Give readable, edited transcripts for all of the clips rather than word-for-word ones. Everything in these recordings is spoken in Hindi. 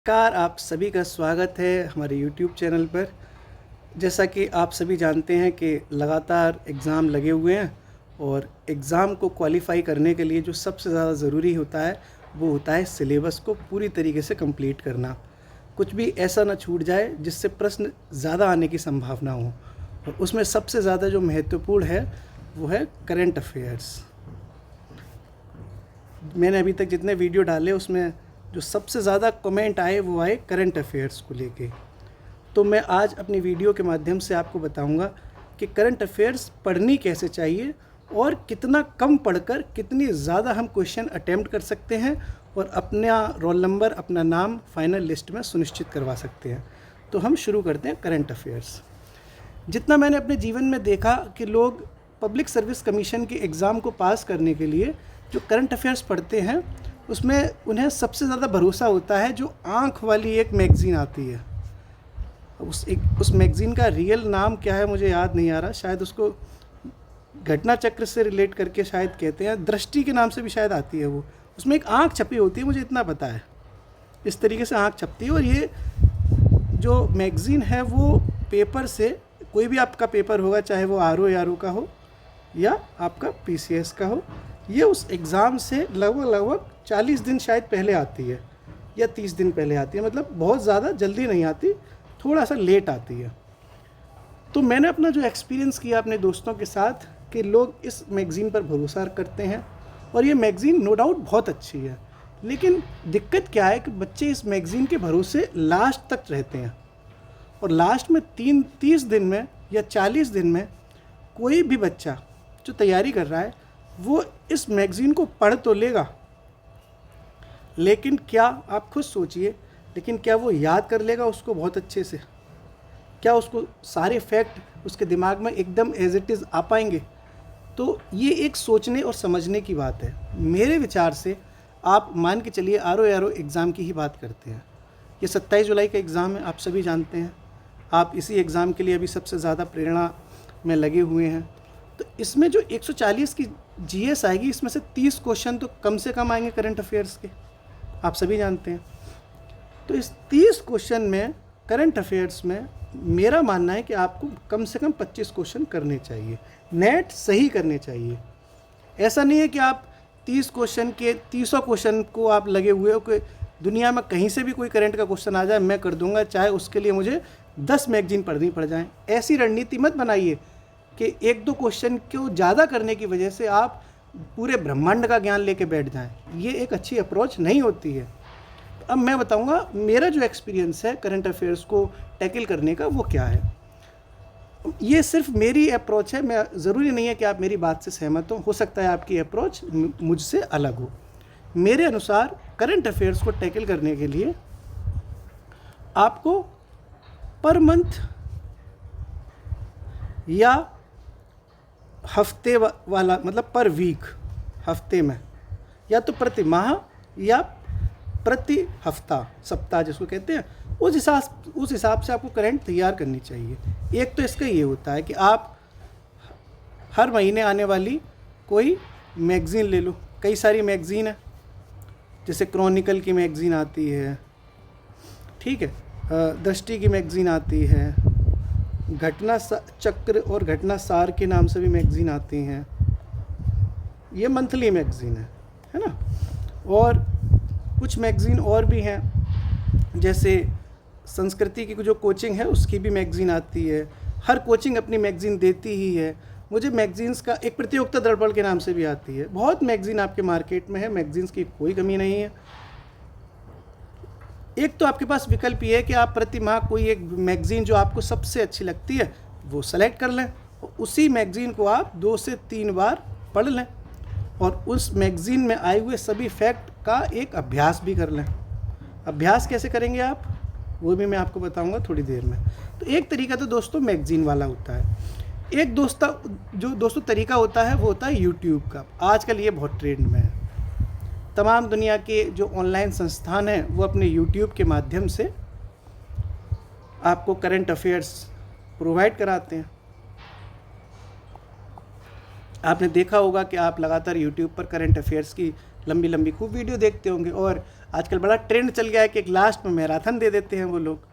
नमस्कार, आप सभी का स्वागत है हमारे यूट्यूब चैनल पर। जैसा कि आप सभी जानते हैं कि लगातार एग्ज़ाम लगे हुए हैं और एग्ज़ाम को क्वालिफ़ाई करने के लिए जो सबसे ज़्यादा ज़रूरी होता है वो होता है सिलेबस को पूरी तरीके से कंप्लीट करना। कुछ भी ऐसा ना छूट जाए जिससे प्रश्न ज़्यादा आने की संभावना हो, और उसमें सबसे ज़्यादा जो महत्वपूर्ण है वो है करंट अफेयर्स। मैंने अभी तक जितने वीडियो डाले उसमें जो सबसे ज़्यादा कमेंट आए वो आए करंट अफेयर्स को लेके। तो मैं आज अपनी वीडियो के माध्यम से आपको बताऊंगा कि करंट अफेयर्स पढ़नी कैसे चाहिए और कितना कम पढ़कर कितनी ज़्यादा हम क्वेश्चन अटेम्प्ट कर सकते हैं और अपना रोल नंबर, अपना नाम फाइनल लिस्ट में सुनिश्चित करवा सकते हैं। तो हम शुरू करते हैं करंट अफेयर्स। जितना मैंने अपने जीवन में देखा कि लोग पब्लिक सर्विस कमीशन के एग्ज़ाम को पास करने के लिए जो करंट अफेयर्स पढ़ते हैं उसमें उन्हें सबसे ज़्यादा भरोसा होता है जो आँख वाली एक मैगज़ीन आती है। उस मैगज़ीन का रियल नाम क्या है मुझे याद नहीं आ रहा, शायद उसको घटना चक्र से रिलेट करके शायद कहते हैं, दृष्टि के नाम से भी शायद आती है वो। उसमें एक आँख छपी होती है, मुझे इतना पता है। इस तरीके से आँख छपती है और ये जो मैगज़ीन है वो पेपर से, कोई भी आपका पेपर होगा, चाहे वो RO का हो या आपका PCS का हो, ये उस एग्ज़ाम से लगभग 40 दिन शायद पहले आती है या 30 दिन पहले आती है। मतलब बहुत ज़्यादा जल्दी नहीं आती, थोड़ा सा लेट आती है। तो मैंने अपना जो एक्सपीरियंस किया अपने दोस्तों के साथ कि लोग इस मैगज़ीन पर भरोसा करते हैं और ये मैगज़ीन नो डाउट बहुत अच्छी है, लेकिन दिक्कत क्या है कि बच्चे इस मैगज़ीन के भरोसे लास्ट तक रहते हैं और लास्ट में 30 दिन में या 40 दिन में कोई भी बच्चा जो तैयारी कर रहा है वो इस मैगज़ीन को पढ़ तो लेगा, लेकिन क्या, आप खुद सोचिए, लेकिन क्या वो याद कर लेगा उसको बहुत अच्छे से? क्या उसको सारे फैक्ट उसके दिमाग में एकदम एज इट इज़ आ पाएंगे? तो ये एक सोचने और समझने की बात है। मेरे विचार से आप मान के चलिए RO एग्ज़ाम की ही बात करते हैं। ये 27 जुलाई का एग्ज़ाम है, आप सभी जानते हैं। आप इसी एग्ज़ाम के लिए अभी सबसे ज़्यादा प्रेरणा में लगे हुए हैं। तो इसमें जो 140 की GS आएगी, इसमें से 30 क्वेश्चन तो कम से कम आएंगे करंट अफेयर्स के, आप सभी जानते हैं। तो इस 30 क्वेश्चन में, करंट अफेयर्स में, मेरा मानना है कि आपको कम से कम 25 क्वेश्चन करने चाहिए, नेट सही करने चाहिए। ऐसा नहीं है कि आप 30 क्वेश्चन के 300 क्वेश्चन को आप लगे हुए हो कि दुनिया में कहीं से भी कोई करंट का क्वेश्चन आ जाए मैं कर दूंगा, चाहे उसके लिए मुझे 10 मैगजीन पढ़नी पड़ जाए। ऐसी रणनीति मत बनाइए कि 1-2 क्वेश्चन को ज़्यादा करने की वजह से आप पूरे ब्रह्मांड का ज्ञान लेके बैठ जाएं। ये एक अच्छी अप्रोच नहीं होती है। अब मैं बताऊंगा मेरा जो एक्सपीरियंस है करंट अफेयर्स को टैकल करने का वो क्या है। ये सिर्फ मेरी अप्रोच है, मैं ज़रूरी नहीं है कि आप मेरी बात से सहमत हो सकता है आपकी अप्रोच मुझसे अलग हो। मेरे अनुसार करंट अफेयर्स को टैकल करने के लिए आपको पर मंथ या हफ्ते वाला, मतलब पर वीक, हफ्ते में, या तो प्रति माह या प्रति हफ्ता, सप्ताह जिसको कहते हैं, उस हिसाब से आपको करंट तैयार करनी चाहिए। एक तो इसका ये होता है कि आप हर महीने आने वाली कोई मैगज़ीन ले लो। कई सारी मैगज़ीन है, जैसे क्रॉनिकल की मैगज़ीन आती है, ठीक है, दृष्टि की मैगज़ीन आती है, घटना चक्र और घटना सार के नाम से भी मैगज़ीन आती हैं। ये मंथली मैगज़ीन है ना। और कुछ मैगज़ीन और भी हैं, जैसे संस्कृति की जो कोचिंग है उसकी भी मैगज़ीन आती है। हर कोचिंग अपनी मैगज़ीन देती ही है। मुझे मैगज़ीन्स का एक प्रतियोगिता दर्पण के नाम से भी आती है। बहुत मैगज़ीन आपके मार्केट में है, मैगज़ीन्स की कोई कमी नहीं है। एक तो आपके पास विकल्प ये है कि आप प्रति माह कोई एक मैगज़ीन जो आपको सबसे अच्छी लगती है वो सेलेक्ट कर लें और उसी मैगज़ीन को आप 2 से 3 बार पढ़ लें और उस मैगज़ीन में आए हुए सभी फैक्ट का एक अभ्यास भी कर लें। अभ्यास कैसे करेंगे आप, वो भी मैं आपको बताऊंगा थोड़ी देर में। तो एक तरीका तो दोस्तों मैगज़ीन वाला होता है। एक दोस्तों तरीका होता है वो होता है यूट्यूब का। आजकल ये बहुत ट्रेंड में है। तमाम दुनिया के जो ऑनलाइन संस्थान हैं वो अपने यूट्यूब के माध्यम से आपको करंट अफेयर्स प्रोवाइड कराते हैं। आपने देखा होगा कि आप लगातार यूट्यूब पर करंट अफेयर्स की लंबी लंबी खूब वीडियो देखते होंगे और आजकल बड़ा ट्रेंड चल गया है कि एक लास्ट में मैराथन दे देते हैं वो लोग।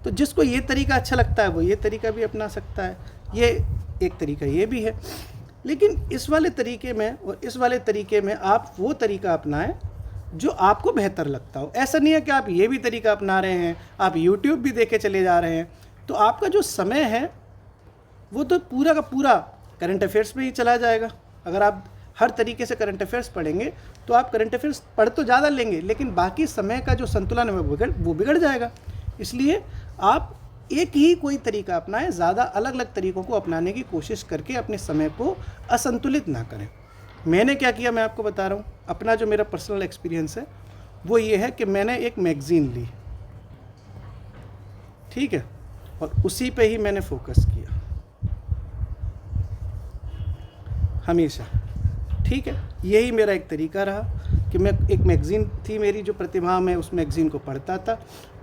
तो जिसको ये तरीका अच्छा लगता है वो ये तरीका भी अपना सकता है, ये एक तरीका ये भी है। लेकिन इस वाले तरीके में और इस वाले तरीके में आप वो तरीका अपनाएं जो आपको बेहतर लगता हो। ऐसा नहीं है कि आप ये भी तरीका अपना रहे हैं, आप YouTube भी देखे चले जा रहे हैं, तो आपका जो समय है वो तो पूरा का पूरा करंट अफेयर्स में ही चला जाएगा। अगर आप हर तरीके से करंट अफेयर्स पढ़ेंगे तो आप करंट अफेयर्स पढ़ तो ज़्यादा लेंगे, लेकिन बाकी समय का जो संतुलन है वो बिगड़ जाएगा। इसलिए आप एक ही कोई तरीका अपनाएं, ज़्यादा अलग अलग तरीक़ों को अपनाने की कोशिश करके अपने समय को असंतुलित ना करें। मैंने क्या किया मैं आपको बता रहा हूँ। अपना जो मेरा पर्सनल एक्सपीरियंस है वो ये है कि मैंने एक मैगज़ीन ली, ठीक है, और उसी पे ही मैंने फोकस किया हमेशा, ठीक है। यही मेरा एक तरीका रहा कि मैं एक मैगज़ीन थी मेरी जो प्रतिभा, मैं उस मैगज़ीन को पढ़ता था,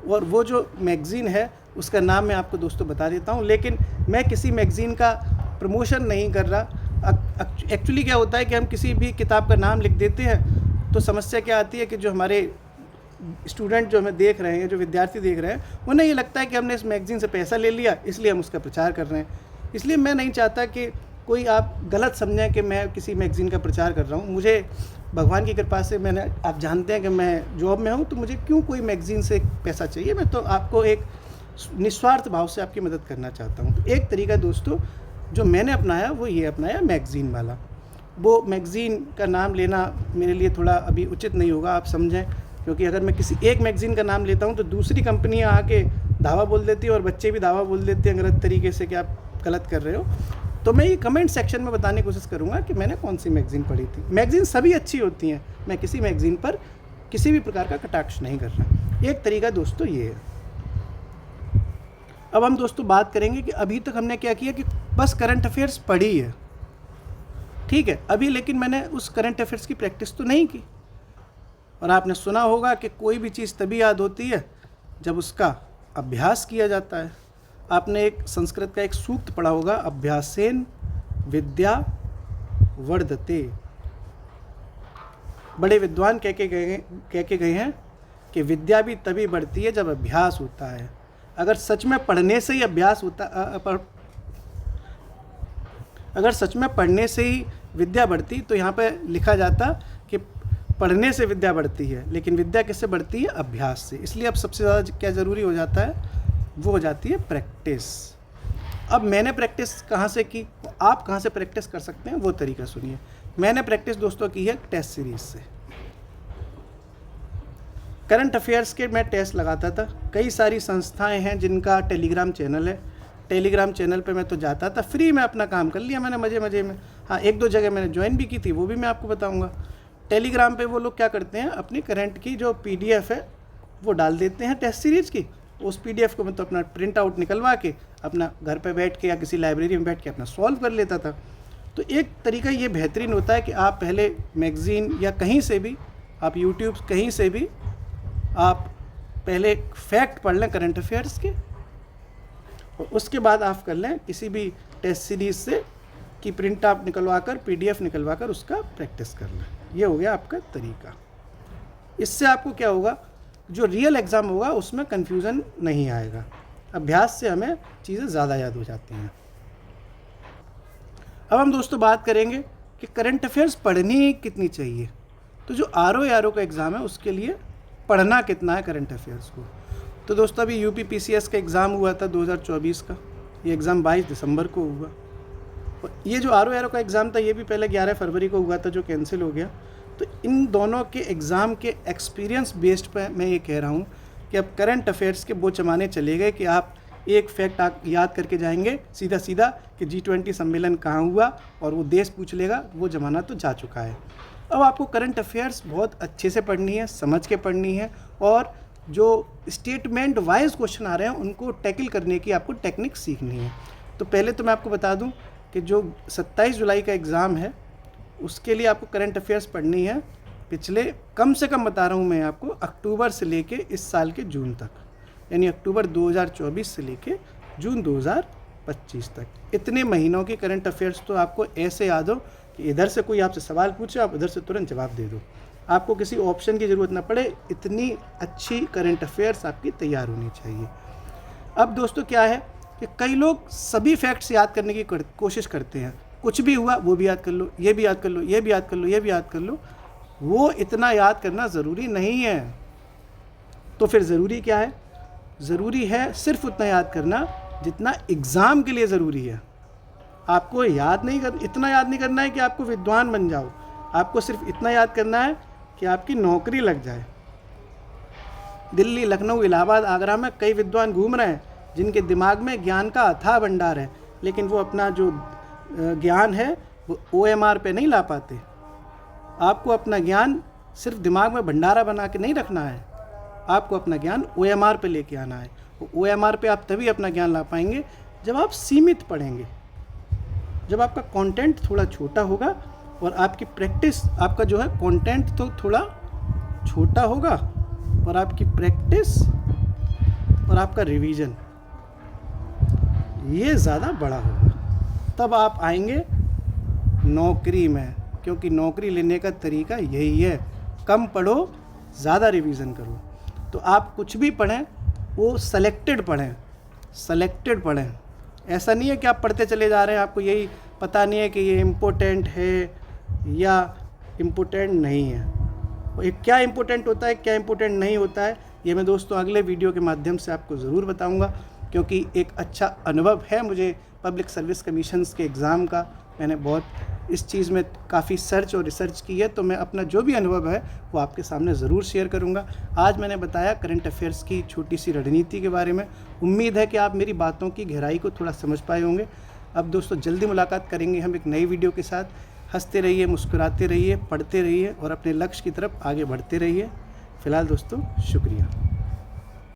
और वो जो मैगज़ीन है उसका नाम मैं आपको दोस्तों बता देता हूँ, लेकिन मैं किसी मैगज़ीन का प्रमोशन नहीं कर रहा। एक्चुअली क्या होता है कि हम किसी भी किताब का नाम लिख देते हैं तो समस्या क्या आती है कि जो हमारे स्टूडेंट जो हमें देख रहे हैं, जो विद्यार्थी देख रहे हैं, उन्हें ये लगता है कि हमने इस मैगज़ीन से पैसा ले लिया इसलिए हम उसका प्रचार कर रहे हैं। इसलिए मैं नहीं चाहता कि कोई आप गलत समझें कि मैं किसी मैगज़ीन का प्रचार कर रहा हूँ। मुझे भगवान की कृपा से आप जानते हैं कि मैं जॉब में हूँ, तो मुझे क्यों कोई मैगज़ीन से पैसा चाहिए। मैं तो आपको एक निस्वार्थ भाव से आपकी मदद करना चाहता हूँ। तो एक तरीका दोस्तों जो मैंने अपनाया वो ये अपनाया मैगज़ीन वाला। वो मैगज़ीन का नाम लेना मेरे लिए थोड़ा अभी उचित नहीं होगा, आप समझें, क्योंकि अगर मैं किसी एक मैगज़ीन का नाम लेता हूँ तो दूसरी कंपनियाँ आके दावा बोल देती है और बच्चे भी दावा बोल देते हैं गलत तरीके से कि आप गलत कर रहे हो। तो मैं ये कमेंट सेक्शन में बताने की कोशिश करूँगा कि मैंने कौन सी मैगज़ीन पढ़ी थी। मैगज़ीन सभी अच्छी होती हैं, मैं किसी मैगज़ीन पर किसी भी प्रकार का कटाक्ष नहीं कर रहा। एक तरीका दोस्तों ये है। अब हम दोस्तों बात करेंगे कि अभी तक हमने क्या किया कि बस करंट अफेयर्स पढ़ी है, ठीक है, अभी लेकिन मैंने उस करंट अफेयर्स की प्रैक्टिस तो नहीं की। और आपने सुना होगा कि कोई भी चीज़ तभी याद होती है जब उसका अभ्यास किया जाता है। आपने एक संस्कृत का एक सूक्त पढ़ा होगा, अभ्यासेन विद्या वर्धते। बड़े विद्वान कह के गए हैं कि विद्या भी तभी बढ़ती है जब अभ्यास होता है। अगर सच में पढ़ने से ही अभ्यास होता अगर सच में पढ़ने से ही विद्या बढ़ती तो यहाँ पे लिखा जाता कि पढ़ने से विद्या बढ़ती है, लेकिन विद्या किससे बढ़ती है? अभ्यास से। इसलिए अब सबसे ज़्यादा क्या ज़रूरी हो जाता है, वो हो जाती है प्रैक्टिस। अब मैंने प्रैक्टिस कहाँ से की, आप कहाँ से प्रैक्टिस कर सकते हैं वो तरीका सुनिए। मैंने प्रैक्टिस दोस्तों की है टेस्ट सीरीज़ से। करंट अफेयर्स के मैं टेस्ट लगाता था। कई सारी संस्थाएं हैं जिनका टेलीग्राम चैनल है, टेलीग्राम चैनल पे मैं तो जाता था, फ्री में अपना काम कर लिया मैंने मज़े में। हाँ, एक दो जगह मैंने ज्वाइन भी की थी, वो भी मैं आपको बताऊंगा। टेलीग्राम पे वो लोग क्या करते हैं, अपनी करंट की जो PDF है वो डाल देते हैं टेस्ट सीरीज़ की। उस PDF को मैं तो अपना प्रिंट आउट निकलवा के अपना घर पे बैठ के या किसी लाइब्रेरी में बैठ के अपना सॉल्व कर लेता था। तो एक तरीका ये बेहतरीन होता है कि आप पहले मैगज़ीन या कहीं से भी, आप यूट्यूब कहीं से भी आप पहले फैक्ट पढ़ लें करंट अफेयर्स के, और उसके बाद आप कर लें किसी भी टेस्ट सीरीज़ से कि प्रिंट आप निकलवा कर PDF निकलवा कर उसका प्रैक्टिस कर लें। ये हो गया आपका तरीका। इससे आपको क्या होगा, जो रियल एग्ज़ाम होगा उसमें कन्फ्यूज़न नहीं आएगा। अभ्यास से हमें चीज़ें ज़्यादा याद हो जाती हैं। अब हम दोस्तों बात करेंगे कि करंट अफेयर्स पढ़नी कितनी चाहिए। तो जो RO का एग्ज़ाम है उसके लिए पढ़ना कितना है करंट अफेयर्स को। तो दोस्तों अभी UP PCS का एग्ज़ाम हुआ था 2024 का, ये एग्ज़ाम 22 दिसंबर को हुआ। और ये जो RO का एग्ज़ाम था ये भी पहले 11 फरवरी को हुआ था, जो कैंसिल हो गया। तो इन दोनों के एग्ज़ाम के एक्सपीरियंस बेस्ड पर मैं ये कह रहा हूँ कि अब करंट अफेयर्स के वो ज़माने चले गए कि आप एक फैक्ट याद करके जाएंगे सीधा कि G20 सम्मेलन कहाँ हुआ और वो देश पूछ लेगा, वो ज़माना तो जा चुका है। अब आपको करंट अफेयर्स बहुत अच्छे से पढ़नी है, समझ के पढ़नी है, और जो स्टेटमेंट वाइज क्वेश्चन आ रहे हैं उनको टैकल करने की आपको टेक्निक सीखनी है। तो पहले तो मैं आपको बता दूं कि जो 27 जुलाई का एग्ज़ाम है उसके लिए आपको करंट अफेयर्स पढ़नी है पिछले, कम से कम बता रहा हूं मैं आपको, अक्टूबर से लेके इस साल के जून तक, यानी अक्टूबर 2024 से लेके जून 2025 तक। इतने महीनों की करंट अफेयर्स तो आपको ऐसे याद हो कि इधर से कोई आपसे सवाल पूछे आप उधर से तुरंत जवाब दे दो। आपको किसी ऑप्शन की ज़रूरत ना पड़े, इतनी अच्छी करंट अफेयर्स आपकी तैयार होनी चाहिए। अब दोस्तों क्या है कि कई लोग सभी फैक्ट्स याद करने की कोशिश करते हैं, कुछ भी हुआ वो भी याद कर लो, ये भी याद कर लो, ये भी याद कर लो, ये भी याद कर लो। वो इतना याद करना ज़रूरी नहीं है। तो फिर ज़रूरी क्या है? ज़रूरी है सिर्फ उतना याद करना जितना एग्ज़ाम के लिए ज़रूरी है। आपको इतना याद नहीं करना है कि आपको विद्वान बन जाओ। आपको सिर्फ इतना याद करना है कि आपकी नौकरी लग जाए। दिल्ली, लखनऊ, इलाहाबाद, आगरा में कई विद्वान घूम रहे हैं जिनके दिमाग में ज्ञान का अथाह भंडार है, लेकिन वो अपना जो ज्ञान है वो OMR पे नहीं ला पाते। आपको अपना ज्ञान सिर्फ दिमाग में भंडारा बना के नहीं रखना है, आपको अपना ज्ञान OMR पे लेके आना है। OMR पे आप तभी अपना ज्ञान ला पाएंगे जब आप सीमित पढ़ेंगे, जब आपका कंटेंट थोड़ा छोटा होगा और आपकी प्रैक्टिस, आपका जो है कंटेंट तो थोड़ा छोटा होगा और आपकी प्रैक्टिस और आपका रिवीजन ये ज़्यादा बड़ा होगा। तब आप आएंगे नौकरी में, क्योंकि नौकरी लेने का तरीका यही है, कम पढ़ो, ज़्यादा रिवीजन करो। तो आप कुछ भी पढ़ें वो सेलेक्टेड पढ़ें। ऐसा नहीं है कि आप पढ़ते चले जा रहे हैं, आपको यही पता नहीं है कि ये इम्पोर्टेंट है या इम्पोर्टेंट नहीं है। और क्या इम्पोर्टेंट होता है, क्या इम्पोर्टेंट नहीं होता है, ये मैं दोस्तों अगले वीडियो के माध्यम से आपको ज़रूर बताऊंगा, क्योंकि एक अच्छा अनुभव है मुझे पब्लिक सर्विस कमीशंस के एग्ज़ाम का। मैंने बहुत इस चीज़ में काफ़ी सर्च और रिसर्च की है, तो मैं अपना जो भी अनुभव है वो आपके सामने ज़रूर शेयर करूंगा। आज मैंने बताया करंट अफेयर्स की छोटी सी रणनीति के बारे में। उम्मीद है कि आप मेरी बातों की गहराई को थोड़ा समझ पाए होंगे। अब दोस्तों जल्दी मुलाकात करेंगे हम एक नई वीडियो के साथ। हंसते रहिए, मुस्कुराते रहिए, पढ़ते रहिए और अपने लक्ष्य की तरफ आगे बढ़ते रहिए। फ़िलहाल दोस्तों शुक्रिया।